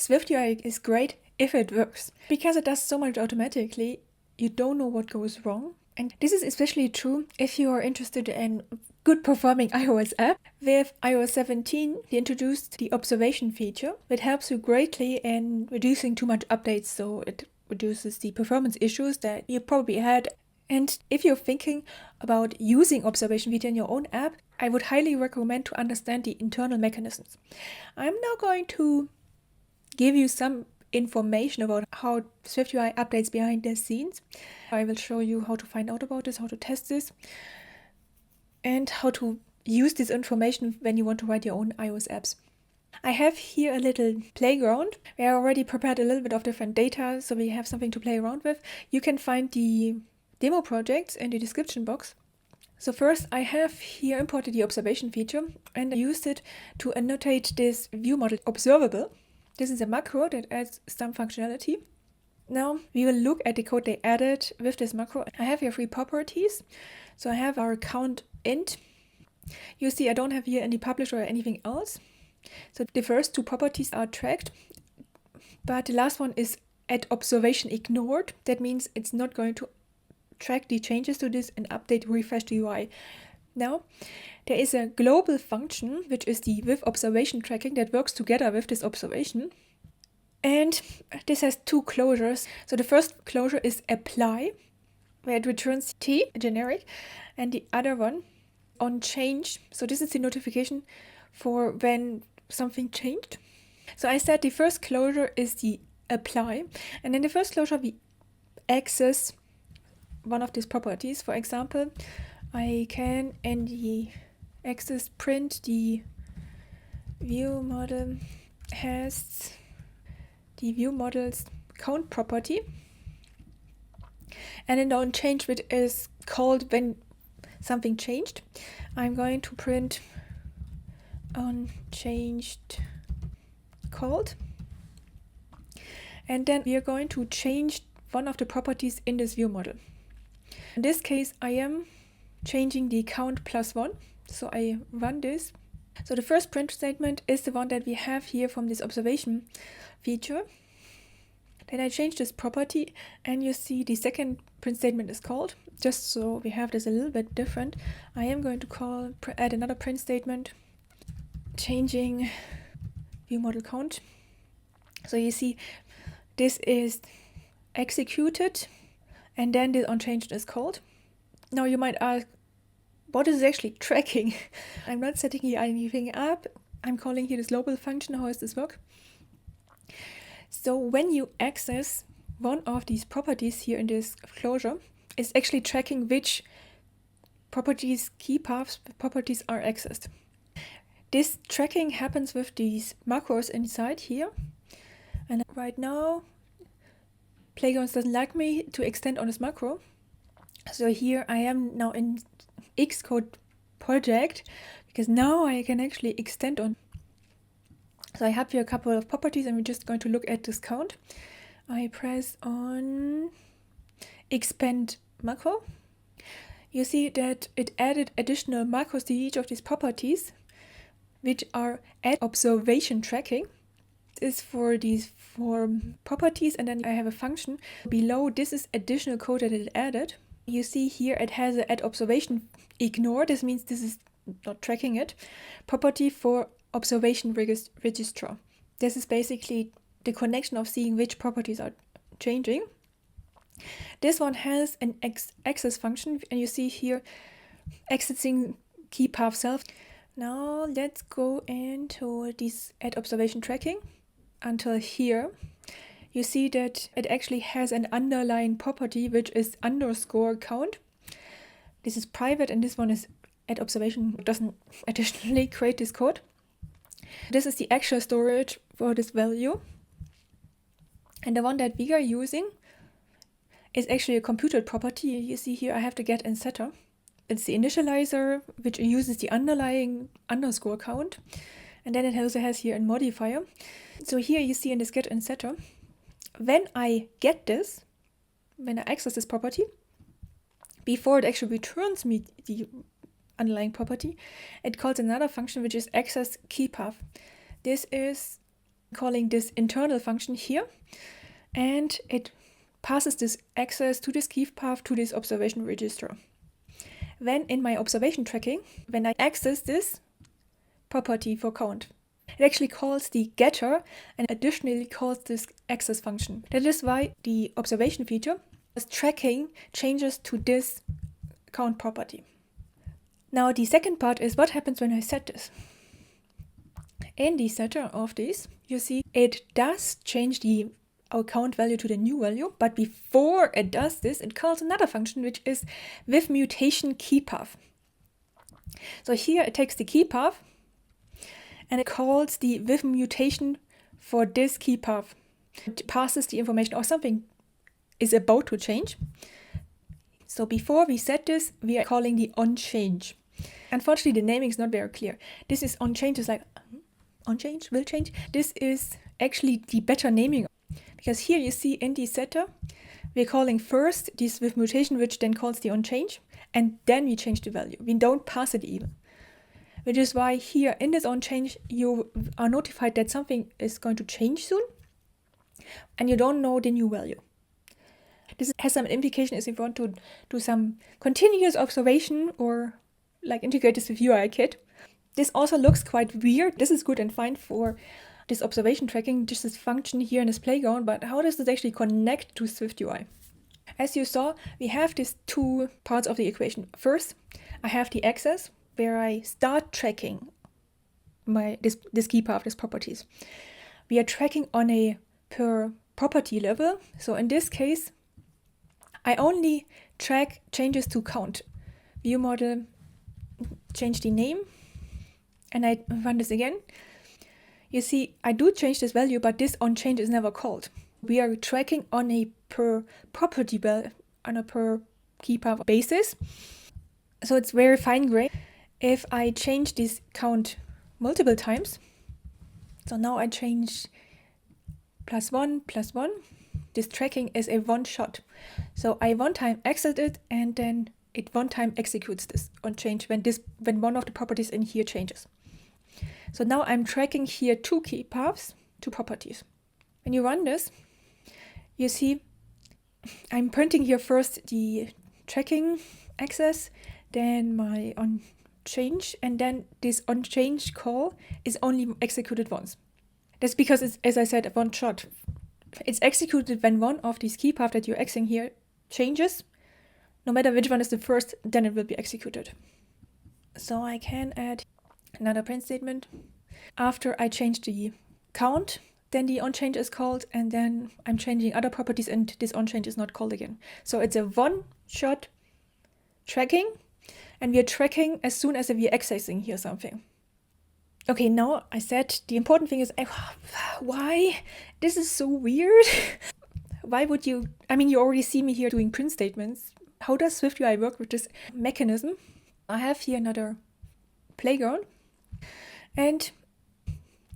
SwiftUI is great if it works. Because it does so much automatically, you don't know what goes wrong. And this is especially true if you are interested in good performing iOS app. With iOS 17, they introduced the observation feature, which helps you greatly in reducing too much updates, so it reduces the performance issues that you probably had. And if you're thinking about using observation feature in your own app, I would highly recommend to understand the internal mechanisms. I'm now going to give you some information about how SwiftUI updates behind the scenes. I will show you how to find out about this, how to test this, and how to use this information when you want to write your own iOS apps. I have here a little playground where I already prepared a little bit of different data, so we have something to play around with. You can find the demo projects in the description box. So first I have here imported the observation feature and I used it to annotate this view model observable. This is a macro that adds some functionality. Now we will look at the code they added with this macro. I have here 3 properties. So I have our count int. You see I don't have here any publish or anything else. So the first 2 properties are tracked, but the last one is at observation ignored. That means it's not going to track the changes to this and update refresh the UI. Now there is a global function which is the with observation tracking that works together with this observation, and this has 2 closures. So the first closure is apply, where it returns t generic, and the other one on change. So this is the notification for when something changed. So I said the first closure is the apply, and in the first closure we access one of these properties. For example, I can in the access print the view model has the view model's count property, and then on change, which is called when something changed, I'm going to print on changed called, and then we are going to change one of the properties in this view model. In this case, I am changing the count +1, so I run this. So the first print statement is the one that we have here from this observation feature. Then I change this property, and you see the second print statement is called. Just so we have this a little bit different, I am going to add another print statement, changing view model count. So you see this is executed, and then the onChanged is called. Now you might ask, what is it actually tracking? I'm not setting here anything up. I'm calling here this global function. How does this work? So when you access one of these properties here in this closure, it's actually tracking which properties, key paths, properties are accessed. This tracking happens with these macros inside here. And right now, Playgrounds doesn't like me to extend on this macro. So here I am now in Xcode project, because now I can actually extend on. So I have here a couple of properties, and we're just going to look at this count. I press on expand macro. You see that it added additional macros to each of these properties, which are add observation tracking. Is for these 4 properties, and then I have a function below. This is additional code that it added. You see here it has an add observation ignore. This means this is not tracking it. Property for observation register. This is basically the connection of seeing which properties are changing. This one has an access function, and you see here accessing key path self. Now let's go into this add observation tracking. Until here, you see that it actually has an underlying property which is underscore count. This is private, and this one is add observation. It doesn't additionally create this code. This is the actual storage for this value. And the one that we are using is actually a computed property. You see here I have the get and setter. It's the initializer, which uses the underlying underscore count. And then it also has here a modifier. So here you see in this get and setter, when I get this, when I access this property, before it actually returns me the underlying property, it calls another function which is access key path. This is calling this internal function here, and it passes this access to this key path to this observation register. Then in my observation tracking, when I access this property for count, it actually calls the getter and additionally calls this access function. That is why the observation feature is tracking changes to this count property. Now the second part is what happens when I set this. In the setter of this, you see it does change the count value to the new value, but before it does this, it calls another function which is with mutation key path. So here it takes the key path and it calls the with mutation for this key path. It passes the information or something is about to change. So before we set this, we are calling the onChange. Unfortunately, the naming is not very clear. This is onChange, is like onChange, will change. This is actually the better naming, because here you see in the setter, we're calling first this with mutation, which then calls the onChange, and then we change the value. We don't pass it even. Which is why here in this onChange, you are notified that something is going to change soon, and you don't know the new value. This has some implication if you want to do some continuous observation or like integrate this with UIKit. This also looks quite weird. This is good and fine for this observation tracking, just this function here in this playground, but how does this actually connect to SwiftUI? As you saw, we have these two parts of the equation. First, I have the access, where I start tracking this key path, these properties. We are tracking on a per property level. So in this case, I only track changes to count. View model, change the name, and I run this again. You see, I do change this value, but this onChange is never called. We are tracking on a per property on a per key path basis. So it's very fine-grained. If I change this count multiple times, so now I change +1, +1, this tracking is a one shot. So I one time exit it and then it one time executes this onChange when one of the properties in here changes. So now I'm tracking here two key paths, two properties. When you run this, you see I'm printing here first the tracking access, then my onChange, and then this onChange call is only executed once. That's because it's, as I said, a one shot. It's executed when one of these key paths that you're exiting here changes. No matter which one is the first, then it will be executed. So I can add another print statement. After I change the count, then the onChange is called, and then I'm changing other properties and this onChange is not called again. So it's a one-shot tracking, and we are tracking as soon as we are accessing here something. Okay, now I said the important thing is, why? This is so weird. Why would you, you already see me here doing print statements. How does SwiftUI work with this mechanism? I have here another playground, and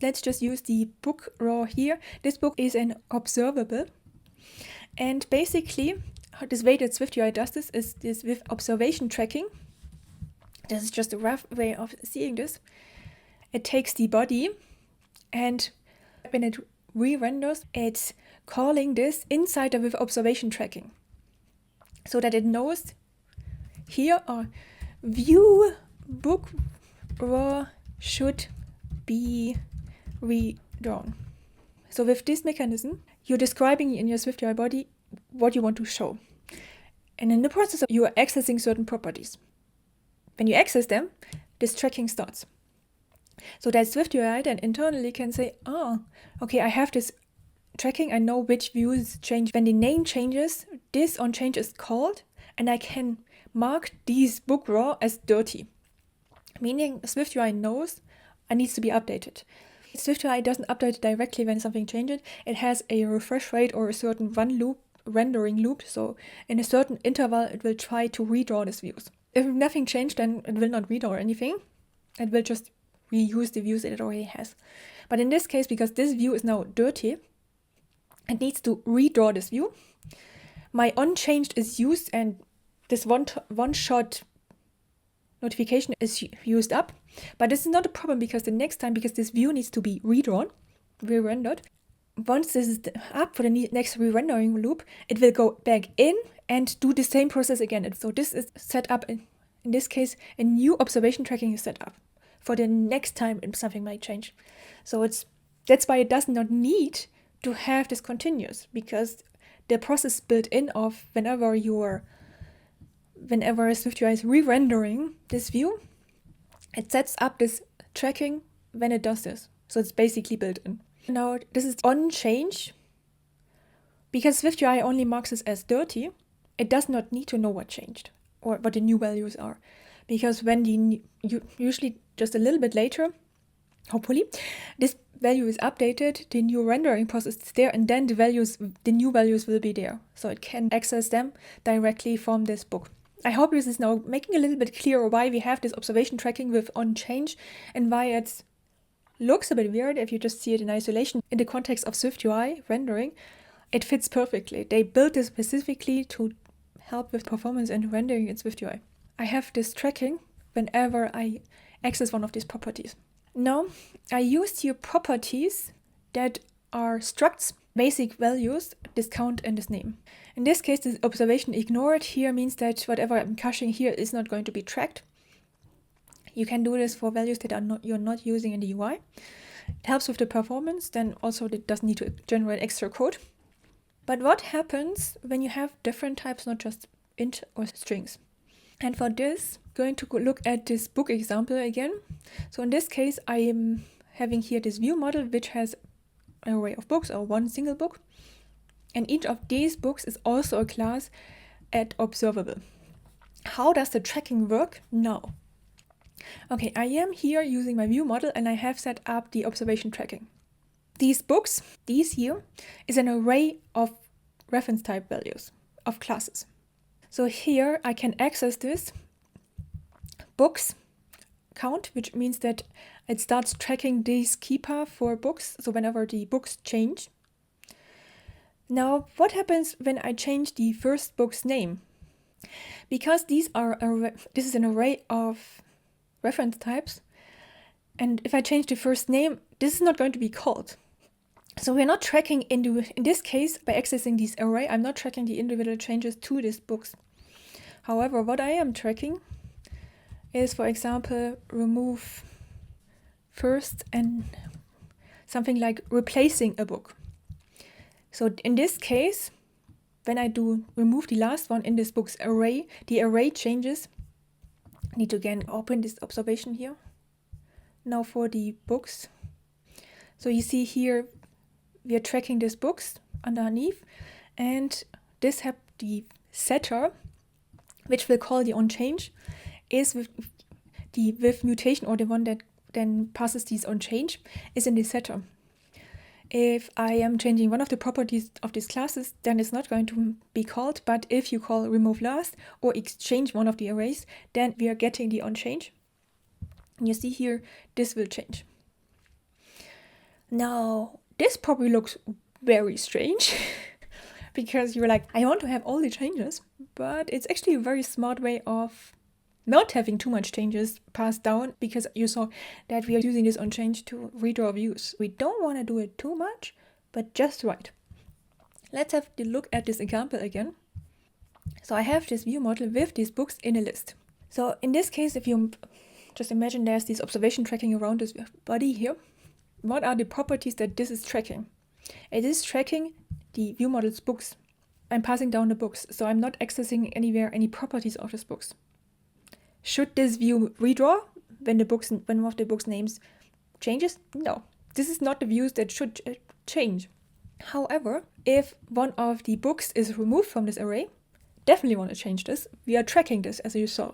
let's just use the book raw here. This book is an observable, and basically this way that SwiftUI does this is with observation tracking. This is just a rough way of seeing this. It takes the body, and when it re-renders, it's calling this inside with observation tracking, so that it knows here are view book raw should be redrawn. So with this mechanism, you're describing in your SwiftUI body what you want to show. And in the process, you are accessing certain properties. When you access them, this tracking starts. So that SwiftUI then internally can say, okay, I have this tracking, I know which views change. When the name changes, this onChange is called, and I can mark these book raw as dirty. Meaning SwiftUI knows it needs to be updated. SwiftUI doesn't update directly when something changes. It has a refresh rate or a certain rendering loop. So in a certain interval, it will try to redraw these views. If nothing changed, then it will not redraw anything. It will just reuse the views that it already has. But in this case, because this view is now dirty, it needs to redraw this view. My onChanged is used, and this one-shot notification is used up. But this is not a problem because the next time, because this view needs to be redrawn, re-rendered. Once this is up for the next re-rendering loop, it will go back in and do the same process again. So this is set up, in this case, a new observation tracking is set up for the next time something might change. So that's why it does not need to have this continuous, because the process built in of whenever SwiftUI is re-rendering this view, it sets up this tracking when it does this. So it's basically built in. Now this is on change. Because SwiftUI only marks this as dirty, it does not need to know what changed or what the new values are. Because when usually just a little bit later, hopefully, this value is updated, the new rendering process is there, and then the new values will be there. So it can access them directly from this book. I hope this is now making a little bit clearer why we have this observation tracking with on change and why it looks a bit weird if you just see it in isolation. In the context of SwiftUI rendering, it fits perfectly. They built this specifically to help with performance and rendering in SwiftUI. I have this tracking whenever I access one of these properties. Now, I used here properties that are structs, basic values, this count and this name. In this case, this observation ignored here means that whatever I'm caching here is not going to be tracked. You can do this for values that you're not using in the UI. It helps with the performance, then also it doesn't need to generate extra code. But what happens when you have different types, not just int or strings? And for this, I'm going to look at this book example again. So in this case, I am having here this view model, which has an array of books or one single book. And each of these books is also a class at observable. How does the tracking work now? Okay, I am here using my view model and I have set up the observation tracking. These books, these here, is an array of reference type values of classes. So here I can access this books count, which means that it starts tracking this keeper for books. So whenever the books change. Now, what happens when I change the first book's name? Because this is an array of reference types, and if I change the first name, this is not going to be called. So we're not tracking in this case, by accessing this array, I'm not tracking the individual changes to these books. However, what I am tracking is, for example, remove first and something like replacing a book. So in this case, when I do remove the last one in this book's array, the array changes. I need to again open this observation here. Now for the books. So you see here, we are tracking these books underneath, and this have the setter, which will call the on change, is with mutation, or the one that then passes these on change, is in the setter. If I am changing one of the properties of these classes, then it's not going to be called, but if you call remove last or exchange one of the arrays, then we are getting the on change. And you see here, this will change. Now, this probably looks very strange because you're like, I want to have all the changes, but it's actually a very smart way of not having too much changes passed down, because you saw that we are using this on change to redraw views. We don't want to do it too much, but just right. Let's have a look at this example again. So I have this view model with these books in a list. So in this case, if you just imagine there's this observation tracking around this body here, what are the properties that this is tracking? It is tracking the view model's books. I'm passing down the books, so I'm not accessing anywhere any properties of these books. Should this view redraw when one of the book's names changes? No, this is not the views that should change. However, if one of the books is removed from this array, definitely want to change this. We are tracking this, as you saw.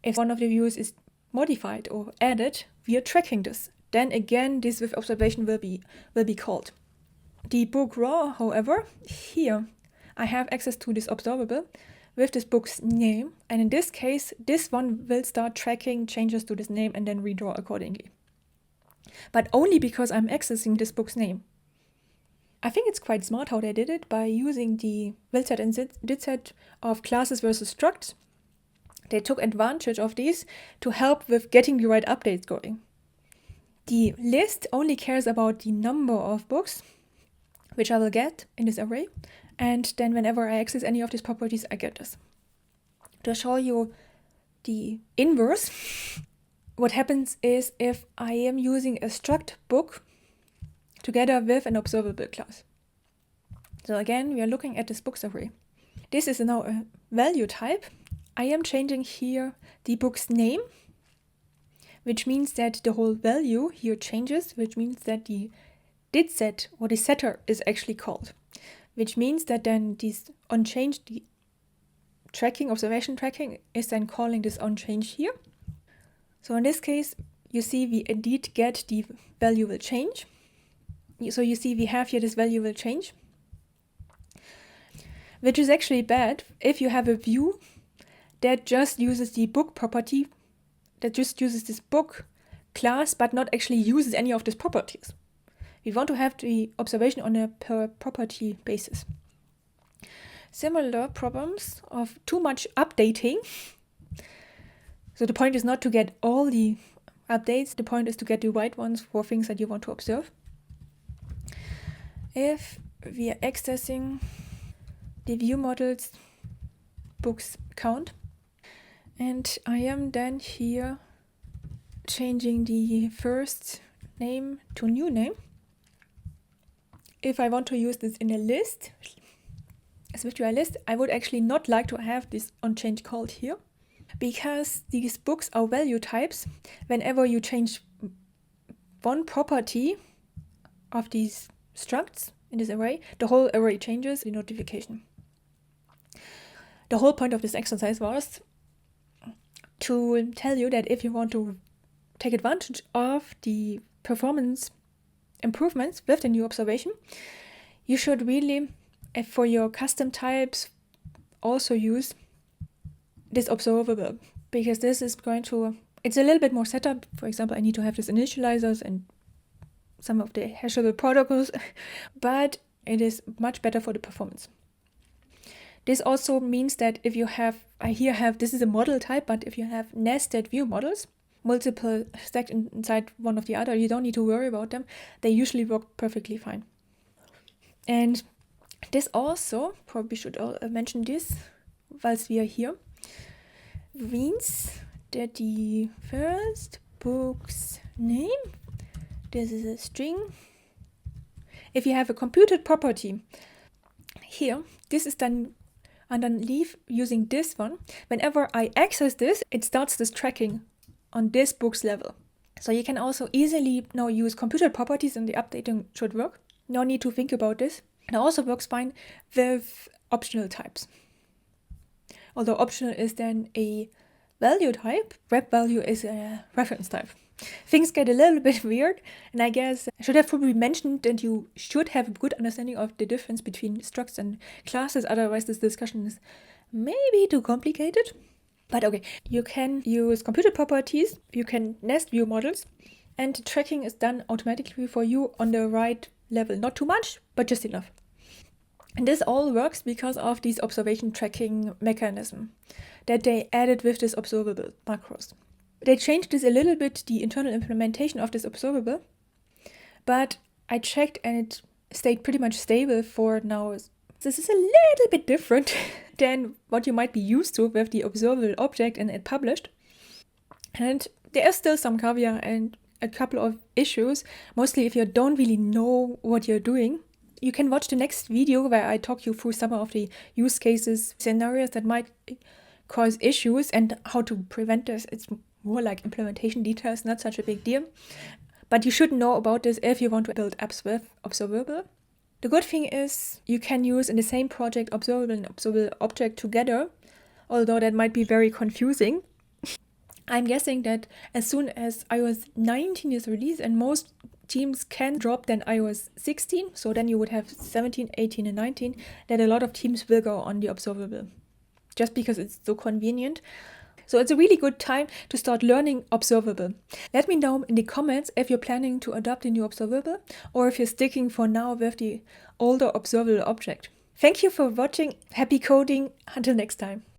If one of the views is modified or added, we are tracking this. Then again, this with observation will be called. The book raw, however, here I have access to this observable with this book's name, and in this case, this one will start tracking changes to this name and then redraw accordingly. But only because I'm accessing this book's name. I think it's quite smart how they did it by using the will set and did set of classes versus structs. They took advantage of these to help with getting the right updates going. The list only cares about the number of books, which I will get in this array. And then whenever I access any of these properties, I get this. To show you the inverse, what happens is if I am using a struct book together with an observable class. So again, we are looking at this books array. This is now a value type. I am changing here the book's name, which means that the whole value here changes, which means that the did set or the setter is actually called, which means that then this onChange, the tracking, observation tracking, is then calling this onChange here. So in this case, you see we indeed get the value will change. So you see we have here this value will change, which is actually bad if you have a view that just uses the book property, that just uses this book class, but not actually uses any of these properties. We want to have the observation on a per property basis. Similar problems of too much updating. So the point is not to get all the updates, the point is to get the right ones for things that you want to observe. If we are accessing the view models books count, and I am then here changing the first name to new name. If I want to use this in a list, a SwiftUI list, I would actually not like to have this onChange called here, because these books are value types. Whenever you change one property of these structs in this array, the whole array changes the notification. The whole point of this exercise was to tell you that if you want to take advantage of the performance improvements with the new observation, you should really, for your custom types, also use this observable, because this is going to, it's a little bit more setup. For example, I need to have this initializers and some of the hashable protocols, but it is much better for the performance. This also means that if you have, I here have, this is a model type, but if you have nested view models, multiple stacked inside one of the other, you don't need to worry about them. They usually work perfectly fine. And this also, probably should mention this whilst we are here, means that the first book's name, this is a string. If you have a computed property here, this is then underneath using this one. Whenever I access this, it starts this tracking on this book's level. So you can also easily now use computed properties and the updating should work. No need to think about this. It also works fine with optional types. Although optional is then a value type, wrap value is a reference type. Things get a little bit weird, and I guess I should have probably mentioned that you should have a good understanding of the difference between structs and classes, otherwise this discussion is maybe too complicated. But okay, you can use computed properties, you can nest view models, and the tracking is done automatically for you on the right level. Not too much, but just enough. And this all works because of this observation tracking mechanism that they added with this observable macros. They changed this a little bit, the internal implementation of this observable, but I checked and it stayed pretty much stable for now. This is a little bit different than what you might be used to with the observable object and it published. And there is still some caveat and a couple of issues, mostly if you don't really know what you're doing. You can watch the next video where I talk you through some of the use cases, scenarios that might cause issues and how to prevent this. It's more like implementation details, not such a big deal. But you should know about this if you want to build apps with observable. The good thing is you can use in the same project observable and observable object together, although that might be very confusing. I'm guessing that as soon as iOS 19 is released, and most teams can drop then iOS 16, so then you would have 17, 18, and 19, that a lot of teams will go on the observable, just because it's so convenient. So it's a really good time to start learning observable. Let me know in the comments if you're planning to adopt a new observable or if you're sticking for now with the older observable object. Thank you for watching. Happy coding. Until next time.